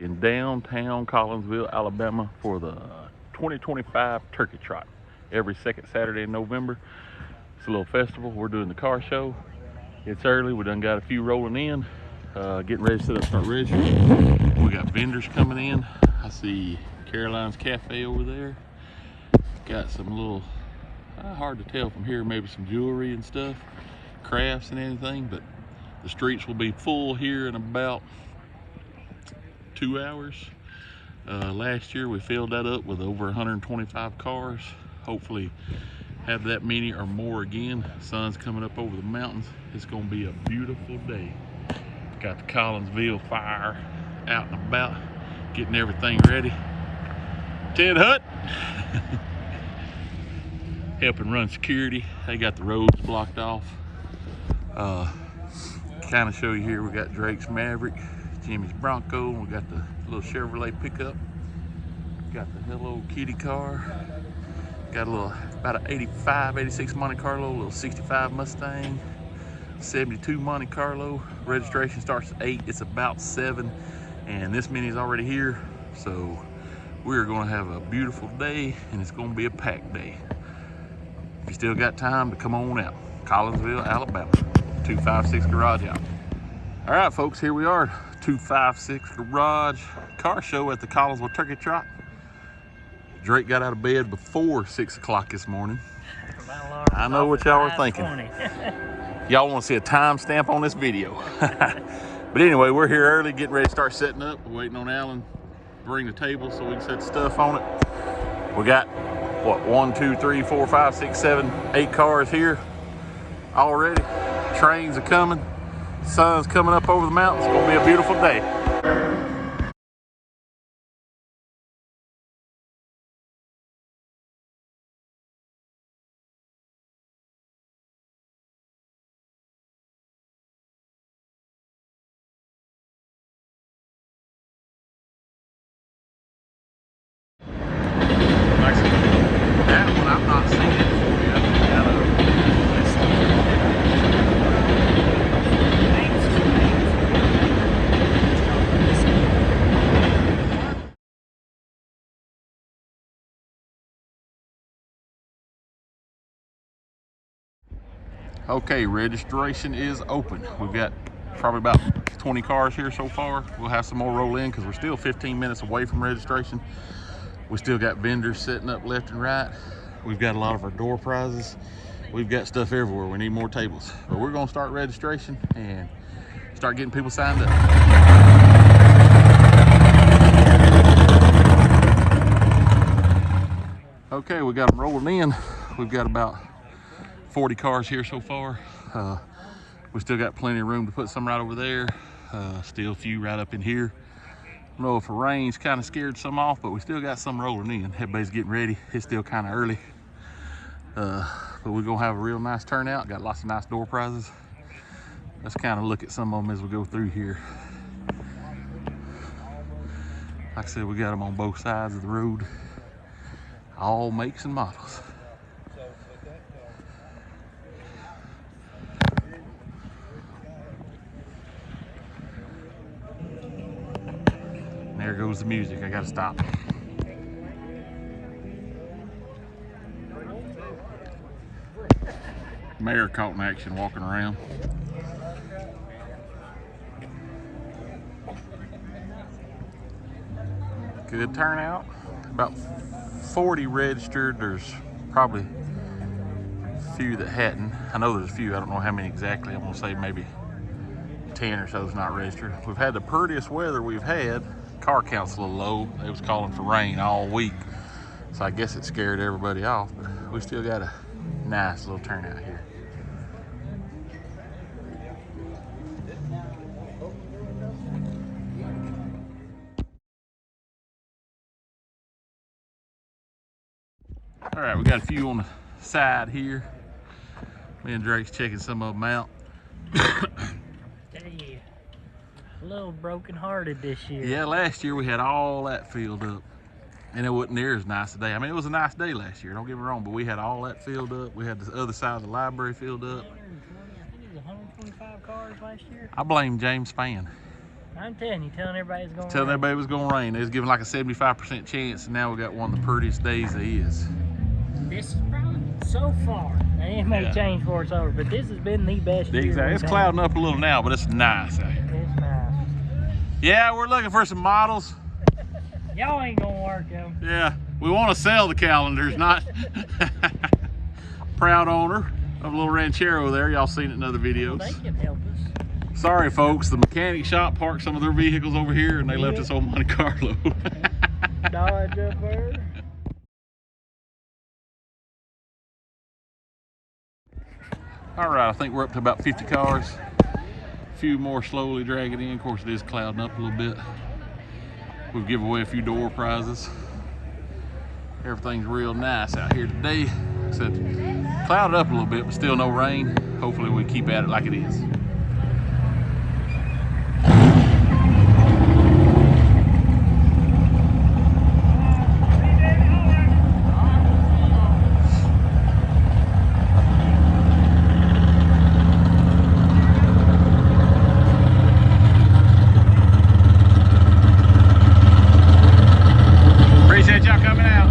In downtown Collinsville, Alabama for the 2025 Turkey Trot. Every second Saturday in November. It's a little festival. We're doing the car show. It's early. We done got a few rolling in. Getting ready to set up, start registering. We got vendors coming in. I see Caroline's Cafe over there. Got some little, hard to tell from here, maybe some jewelry and stuff, crafts and anything, but the streets will be full here in about 2 hours. Last year we filled that up with over 125 cars. Hopefully have that many or more again. Sun's coming up over the mountains. It's gonna be a beautiful day. Got the Collinsville fire out and about, getting everything ready. Ted Hutt helping run security. They got the roads blocked off. Kind of show you here, we got Drake's Maverick, Jimmy's Bronco, we got the little Chevrolet pickup, got the Hello Kitty car, got a little, about an 85, 86 Monte Carlo, a little 65 Mustang, 72 Monte Carlo. Registration starts at 8, it's about 7, and this many is already here, so we're gonna have a beautiful day, and it's gonna be a packed day. If you still got time to come on out, Collinsville, Alabama, 256 Garage out. All right, folks, here we are, 256 Garage car show at the Collinsville Turkey Trot. Drake got out of bed before 6 o'clock this morning. I know what y'all are thinking. Y'all want to see a timestamp on this video. But anyway, we're here early, getting ready to start setting up. We're waiting on Alan to bring the table so we can set the stuff on it. We got, what, 1, 2, 3, 4, 5, 6, 7, 8 cars here already. Trains are coming. Sun's coming up over the mountains. It's gonna be a beautiful day. That one I'm not seeing for you. Okay, registration is open. We've got probably about 20 cars here so far. We'll have some more roll in because we're still 15 minutes away from registration. We still got vendors setting up left and right. We've got a lot of our door prizes. We've got stuff everywhere. We need more tables. But we're gonna start registration and start getting people signed up. Okay, we got them rolling in. We've got about 40 cars here so far. We still got plenty of room to put some right over there. Still a few right up in here. I don't know if the rain's kind of scared some off, but we still got some rolling in. Everybody's getting ready. It's still kind of early. But we're gonna have a real nice turnout. Got lots of nice door prizes. Let's kind of look at some of them as we go through here. Like I said, we got them on both sides of the road. All makes and models. There goes the music. I gotta stop. Mayor caught in action walking around. Good turnout. About 40 registered. There's probably a few that hadn't. I know there's a few. I don't know how many exactly. I'm gonna say maybe 10 or so is not registered. We've had the prettiest weather we've had. Car count's a little low. They was calling for rain all week, so I guess it scared everybody off, but we still got a nice little turnout here. All right, we got a few on the side here. Me and Drake's checking some of them out. A little broken-hearted this year. Yeah, last year we had all that filled up, and it wasn't near as nice today. I mean, it was a nice day last year, don't get me wrong, but we had all that filled up. We had the other side of the library filled up. 120, I think it was 125 cars last year. I blame James Spann. I'm telling you, telling everybody it's going to Telling rain. everybody it was going to rain. They was giving like a 75% chance, and now we got one of the prettiest days there is. This is probably so far. It may change before it's over, but this has been the best year. Exactly. It's clouding up a little now, but it's nice out here. It's nice. Yeah, we're looking for some models. Y'all ain't gonna work them. Yeah, we want to sell the calendars, not proud owner of a little ranchero there. Y'all seen it in other videos. Well, they can help us. Sorry, folks. The mechanic shop parked some of their vehicles over here, and they left us on Monte Carlo. Dodge up there. All right, I think we're up to about 50 cars. A few more slowly dragging in. Of course, it is clouding up a little bit. We've given away a few door prizes. Everything's real nice out here today. Except clouded up a little bit, but still no rain. Hopefully we keep at it like it is. Appreciate y'all coming out.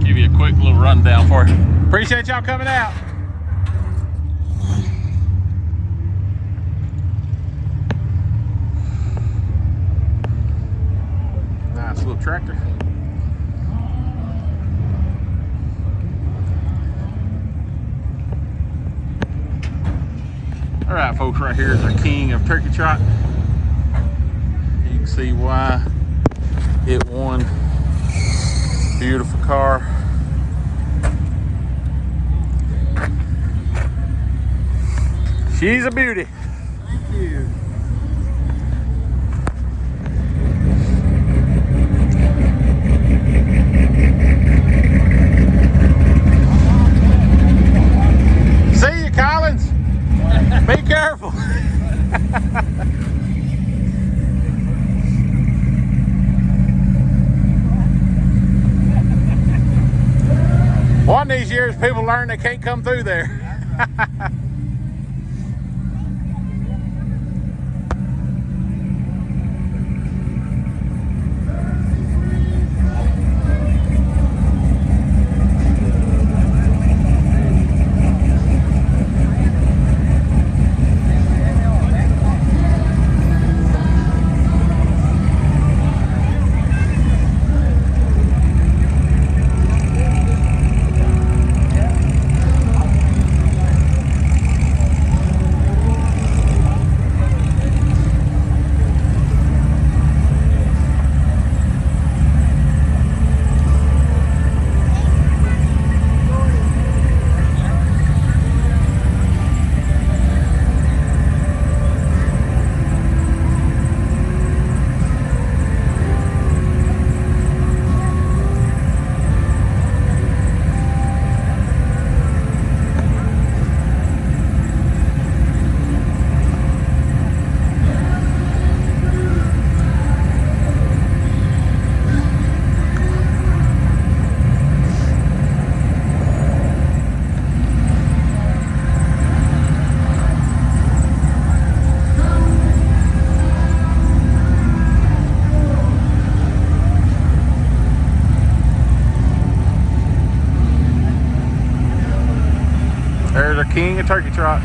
Give you a quick little rundown for you. Appreciate y'all coming out. Nice little tractor. All right, folks, right here is our king of Turkey Trot. You can see why it won. Beautiful car. She's a beauty. Thank you. See you, Collins. Be careful. One of these years, people learn they can't come through there. There's our king of Turkey Trot.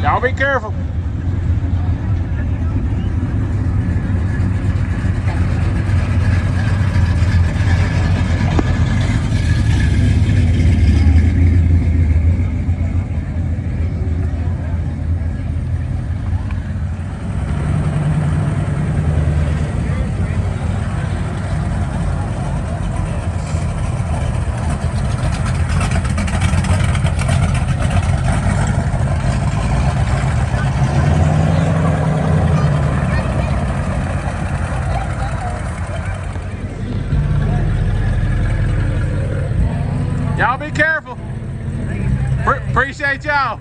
Y'all be careful. Y'all be careful. Appreciate y'all.